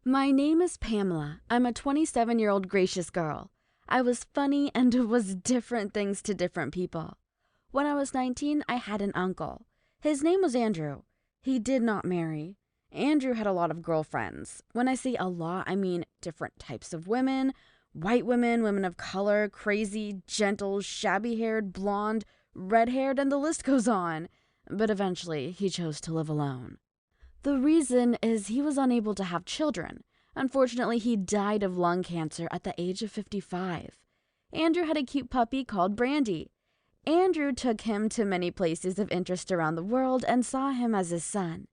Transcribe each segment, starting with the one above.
My name is Pamela. I'm a 27-year-old gracious girl. I was funny and was different things to different people. When I was 19, I had an uncle. His name was Andrew. He did not marry. Andrew had a lot of girlfriends. When I say a lot, I mean different types of women. White women, women of color, crazy, gentle, shabby-haired, blonde, red-haired, and the list goes on. But eventually, he chose to live alone. The reason is he was unable to have children. Unfortunately, he died of lung cancer at the age of 55. Andrew had a cute puppy called Brandi. Andrew took him to many places of interest around the world and saw him as his son.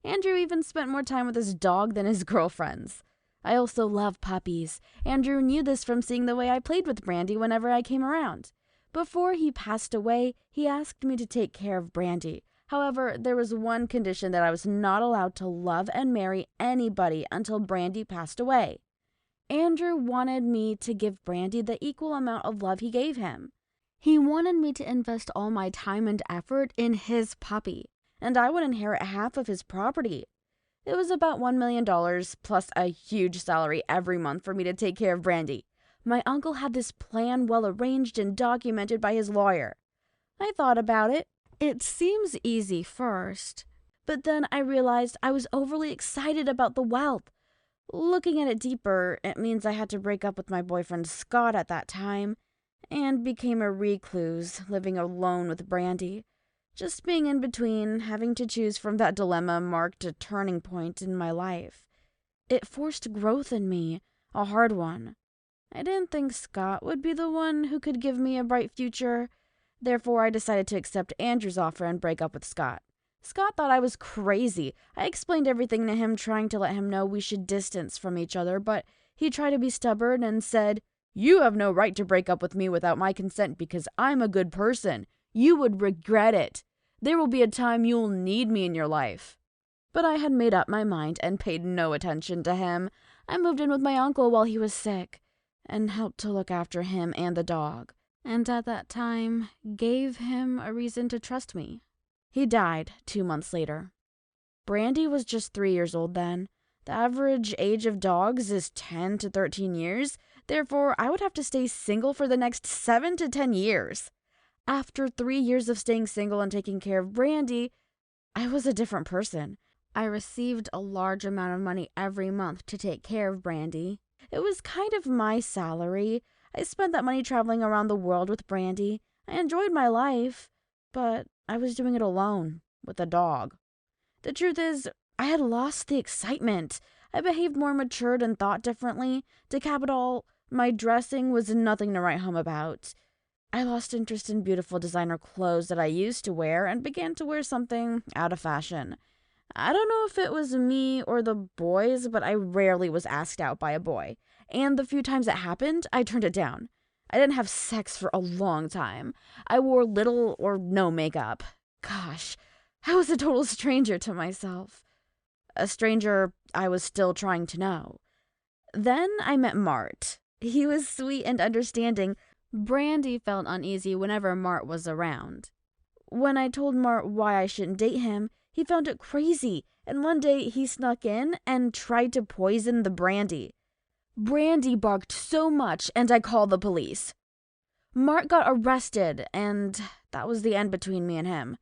Andrew even spent more time with his dog than his girlfriends. I also love puppies. Andrew knew this from seeing the way I played with Brandi whenever I came around. Before he passed away, he asked me to take care of Brandi. However, there was one condition that I was not allowed to love and marry anybody until Brandi passed away. Andrew wanted me to give Brandi the equal amount of love he gave him. He wanted me to invest all my time and effort in his puppy, and I would inherit half of his property. It was about $1 million plus a huge salary every month for me to take care of Brandi. My uncle had this plan well arranged and documented by his lawyer. I thought about it. It seems easy first, but then I realized I was overly excited about the wealth. Looking at it deeper, it means I had to break up with my boyfriend Scott at that time and became a recluse, living alone with Brandi. Just being in between, having to choose from that dilemma marked a turning point in my life. It forced growth in me, a hard one. I didn't think Scott would be the one who could give me a bright future. Therefore, I decided to accept Andrew's offer and break up with Scott. Scott thought I was crazy. I explained everything to him, trying to let him know we should distance from each other, but he tried to be stubborn and said, "You have no right to break up with me without my consent because I'm a good person. You would regret it. There will be a time you'll need me in your life." But I had made up my mind and paid no attention to him. I moved in with my uncle while he was sick and helped to look after him and the dog. And at that time, gave him a reason to trust me. He died 2 months later. Brandi was just 3 years old then. The average age of dogs is 10 to 13 years. Therefore, I would have to stay single for the next 7 to 10 years. After 3 years of staying single and taking care of Brandi, I was a different person. I received a large amount of money every month to take care of Brandi. It was kind of my salary. I spent that money traveling around the world with Brandi. I enjoyed my life, but I was doing it alone, with a dog. The truth is, I had lost the excitement. I behaved more matured and thought differently. To cap it all, my dressing was nothing to write home about. I lost interest in beautiful designer clothes that I used to wear and began to wear something out of fashion. I don't know if it was me or the boys, but I rarely was asked out by a boy. And the few times it happened, I turned it down. I didn't have sex for a long time. I wore little or no makeup. Gosh, I was a total stranger to myself. A stranger I was still trying to know. Then I met Mart. He was sweet and understanding. Brandi felt uneasy whenever Mart was around. When I told Mart why I shouldn't date him, he found it crazy, and one day he snuck in and tried to poison the Brandi. Brandi barked so much, and I called the police. Mart got arrested, and that was the end between me and him.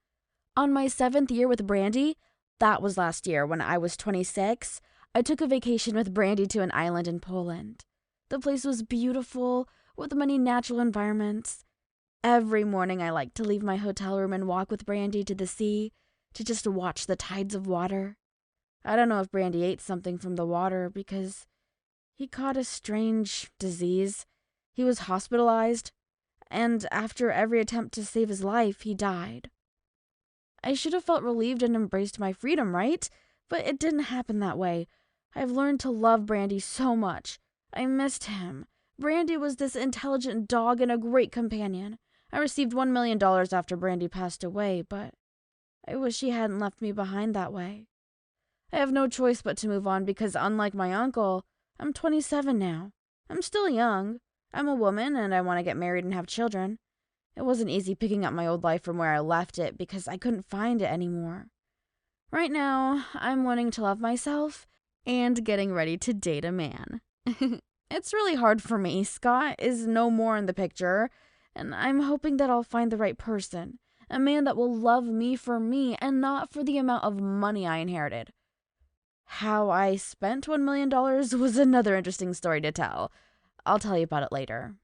On my 7th year with Brandi, that was last year when I was 26, I took a vacation with Brandi to an island in Poland. The place was beautiful, with many natural environments. Every morning I liked to leave my hotel room and walk with Brandi to the sea, to just watch the tides of water. I don't know if Brandi ate something from the water because he caught a strange disease. He was hospitalized, and after every attempt to save his life, he died. I should have felt relieved and embraced my freedom, right? But it didn't happen that way. I've learned to love Brandi so much. I missed him. Brandi was this intelligent dog and a great companion. I received $1 million after Brandi passed away, but I wish he hadn't left me behind that way. I have no choice but to move on because, unlike my uncle, I'm 27 now. I'm still young. I'm a woman and I want to get married and have children. It wasn't easy picking up my old life from where I left it because I couldn't find it anymore. Right now, I'm learning to love myself and getting ready to date a man. It's really hard for me. Scott is no more in the picture, and I'm hoping that I'll find the right person. A man that will love me for me and not for the amount of money I inherited. How I spent $1 million was another interesting story to tell. I'll tell you about it later.